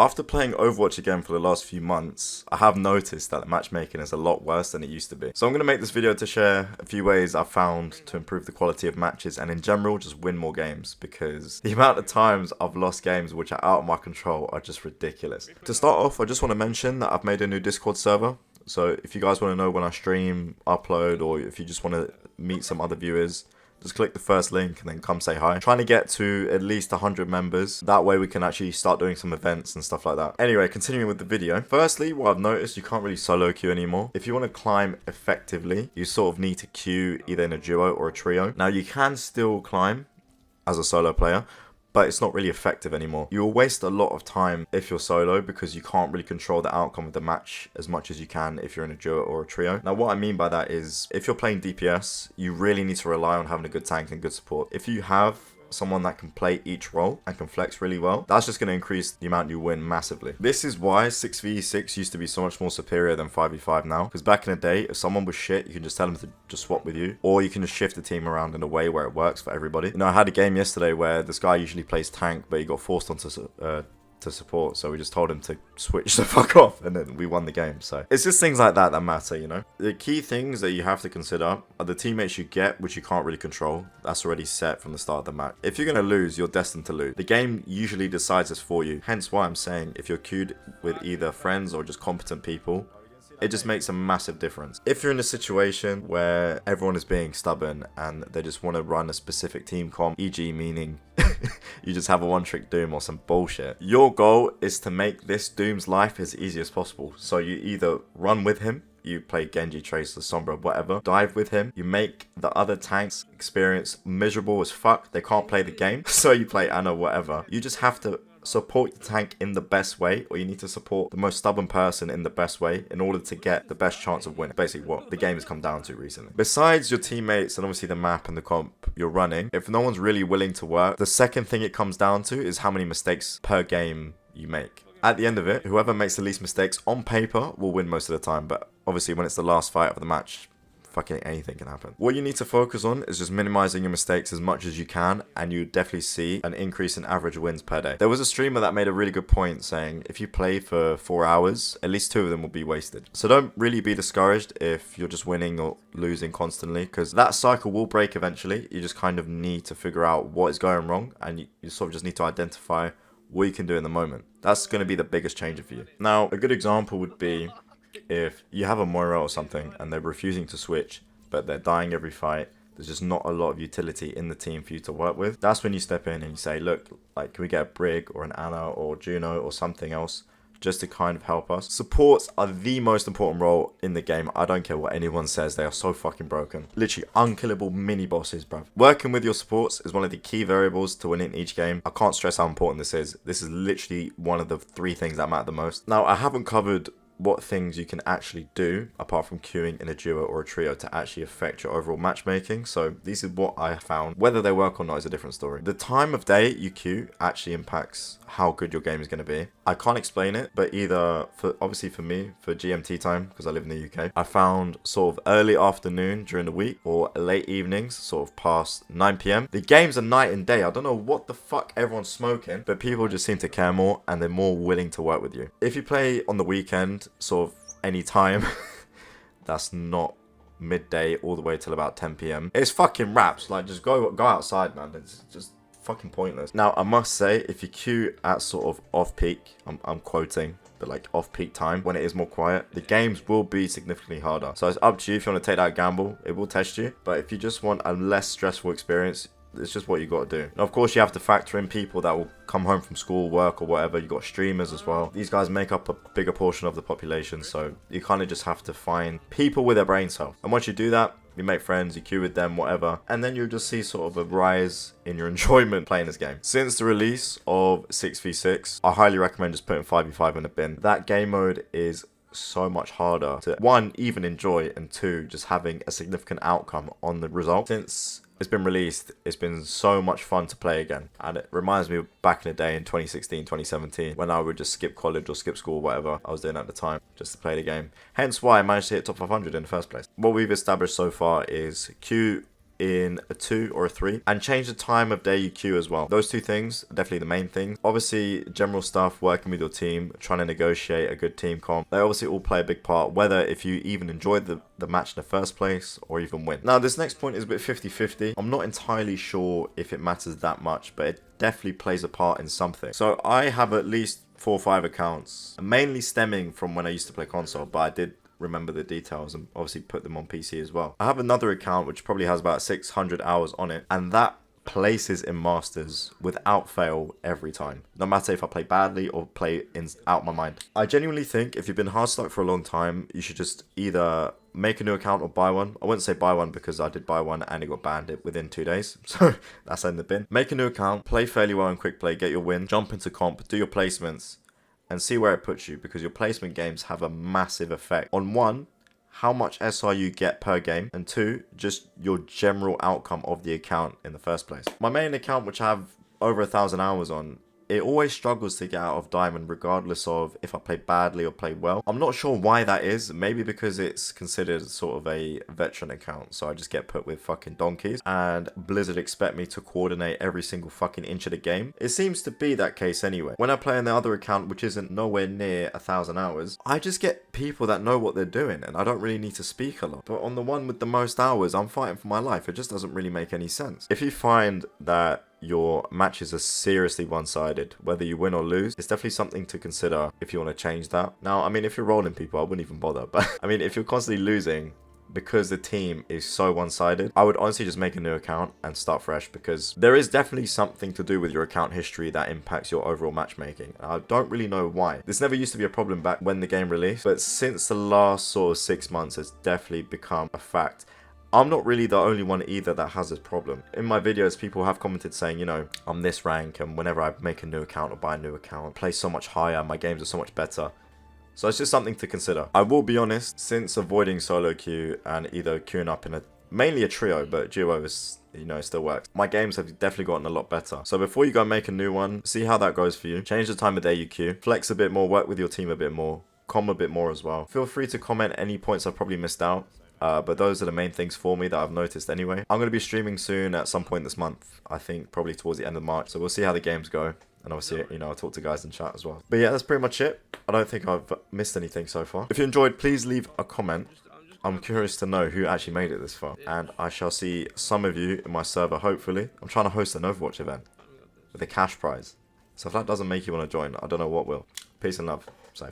After playing Overwatch again for the last few months, I have noticed that the matchmaking is a lot worse than it used to be. So I'm going to make this video to share a few ways I've found to improve the quality of matches and in general just win more games, because the amount of times I've lost games which are out of my control are just ridiculous. To start off, I just want to mention that I've made a new Discord server. So if you guys want to know when I stream, upload, or if you just want to meet some other viewers, just click the first link and then come say hi. I'm trying to get to at least 100 members. That way we can actually start doing some events and stuff like that. Anyway, continuing with the video. Firstly, what I've noticed, you can't really solo queue anymore. If you want to climb effectively, you sort of need to queue either in a duo or a trio. Now you can still climb as a solo player, but it's not really effective anymore. You will waste a lot of time if you're solo because you can't really control the outcome of the match as much as you can if you're in a duo or a trio. Now what I mean by that is, if you're playing DPS, you really need to rely on having a good tank and good support. If you have someone that can play each role and can flex really well, that's just going to increase the amount you win massively. This is why 6v6 used to be so much more superior than 5v5 now, because back in the day, if someone was shit, you can just tell them to just swap with you, or you can just shift the team around in a way where it works for everybody. You know, I had a game yesterday where this guy usually plays tank, but he got forced onto to support, so we just told him to switch the fuck off, and then we won the game. So it's just things like that that matter, you know. The key things that you have to consider are the teammates you get, which you can't really control. That's already set from the start of the match. If you're going to lose, you're destined to lose. The game usually decides this for you, hence why I'm saying if you're queued with either friends or just competent people, it just makes a massive difference. If you're in a situation where everyone is being stubborn and they just want to run a specific team comp, e.g. meaning you just have a one-trick Doom or some bullshit, your goal is to make this Doom's life as easy as possible. So you either run with him, you play Genji, Tracer, Sombra, whatever, dive with him, you make the other tanks experience miserable as fuck, they can't play the game, so you play Ana, whatever. You just have to support the tank in the best way, or you need to support the most stubborn person in the best way in order to get the best chance of winning. Basically what the game has come down to recently. Besides your teammates and obviously the map and the comp you're running, if no one's really willing to work, the second thing it comes down to is how many mistakes per game you make. At the end of it, whoever makes the least mistakes on paper will win most of the time, but obviously when it's the last fight of the match, fucking anything can happen. What you need to focus on is just minimizing your mistakes as much as you can, and you definitely see an increase in average wins per day. There was a streamer that made a really good point saying if you play for 4 hours, at least 2 of them will be wasted. So don't really be discouraged if you're just winning or losing constantly, because that cycle will break eventually. You just kind of need to figure out what is going wrong, and you sort of just need to identify what you can do in the moment. That's going to be the biggest change for you. Now, a good example would be if you have a Moira or something and they're refusing to switch, but they're dying every fight, there's just not a lot of utility in the team for you to work with. That's when you step in and you say, look, like, can we get a Brig or an Ana or Juno or something else just to kind of help us? Supports are the most important role in the game. I don't care what anyone says, they are so fucking broken. Literally unkillable mini bosses, bruv. Working with your supports is one of the key variables to winning each game. I can't stress how important this is. This is literally one of the 3 things that matter the most. Now, I haven't covered what things you can actually do apart from queuing in a duo or a trio to actually affect your overall matchmaking. So these are what I found. Whether they work or not is a different story. The time of day you queue actually impacts how good your game is going to be. I can't explain it, but either obviously for me, for GMT time, because I live in the UK, I found sort of early afternoon during the week or late evenings, sort of past 9 PM. The games are night and day. I don't know what the fuck everyone's smoking, but people just seem to care more and they're more willing to work with you. If you play on the weekend, sort of any time, that's not midday all the way till about 10 PM. It's fucking raps. Like, just go outside, man. It's just fucking pointless. Now, I must say, if you queue at sort of off-peak, I'm quoting, but like off-peak time, when it is more quiet, the games will be significantly harder. So it's up to you if you want to take that gamble. It will test you. But if you just want a less stressful experience, it's just what you got to do. And of course, you have to factor in people that will come home from school, work, or whatever. You got streamers as well. These guys make up a bigger portion of the population, so you kind of just have to find people with their brain cells. And once you do that, you make friends, you queue with them, whatever, and then you'll just see sort of a rise in your enjoyment playing this game. Since the release of 6v6, I highly recommend just putting 5v5 in the bin. That game mode is so much harder to, 1, even enjoy, and 2, just having a significant outcome on the result. Since it's been released, it's been so much fun to play again, and it reminds me of back in the day in 2016, 2017, when I would just skip college or skip school, whatever I was doing at the time, just to play the game. Hence why I managed to hit top 500 in the first place. What we've established so far is queue in a 2 or a 3, and change the time of day you queue as well. Those two things are definitely the main things. Obviously, general stuff, working with your team, trying to negotiate a good team comp, they obviously all play a big part, whether if you even enjoyed the match in the first place or even win. Now, this next point is a bit 50-50. I'm not entirely sure if it matters that much, but it definitely plays a part in something. So I have at least 4 or 5 accounts, mainly stemming from when I used to play console, but I did remember the details and obviously put them on PC as well. I have another account which probably has about 600 hours on it, and that places in Masters without fail every time, no matter if I play badly or play out my mind. I genuinely think if you've been hard stuck for a long time, you should just either make a new account or buy one. I wouldn't say buy one because I did buy one and it got banned within 2 days, so that's in the bin. Make a new account, play fairly well in quick play, get your win, jump into comp, do your placements, and see where it puts you, because your placement games have a massive effect on, one, how much SR you get per game, and 2, just your general outcome of the account in the first place. My main account, which I have over 1,000 hours on, it always struggles to get out of diamond regardless of if I play badly or play well. I'm not sure why that is. Maybe because it's considered sort of a veteran account, so I just get put with fucking donkeys, and Blizzard expect me to coordinate every single fucking inch of the game. It seems to be that case anyway. When I play on the other account, which isn't nowhere near 1,000 hours, I just get people that know what they're doing and I don't really need to speak a lot. But on the one with the most hours, I'm fighting for my life. It just doesn't really make any sense. If you find that your matches are seriously one-sided, whether you win or lose, it's definitely something to consider if you want to change that. Now, I mean, if you're rolling people, I wouldn't even bother, but I mean, if you're constantly losing because the team is so one-sided, I would honestly just make a new account and start fresh, because there is definitely something to do with your account history that impacts your overall matchmaking. I don't really know why. This never used to be a problem back when the game released, but since the last sort of 6 months, it's definitely become a fact. I'm not really the only one either that has this problem. In my videos, people have commented saying, you know, I'm this rank, and whenever I make a new account or buy a new account, I play so much higher, my games are so much better. So it's just something to consider. I will be honest, since avoiding solo queue and either queuing up in mainly a trio, but duo is, you know, it still works, my games have definitely gotten a lot better. So before you go make a new one, see how that goes for you. Change the time of day you queue, flex a bit more, work with your team a bit more, com a bit more as well. Feel free to comment any points I've probably missed out. But those are the main things for me that I've noticed anyway. I'm going to be streaming soon at some point this month. I think probably towards the end of March. So we'll see how the games go. And obviously, you know, I'll talk to guys in chat as well. But yeah, that's pretty much it. I don't think I've missed anything so far. If you enjoyed, please leave a comment. I'm curious to know who actually made it this far. And I shall see some of you in my server, hopefully. I'm trying to host an Overwatch event with a cash prize. So if that doesn't make you want to join, I don't know what will. Peace and love. Safe.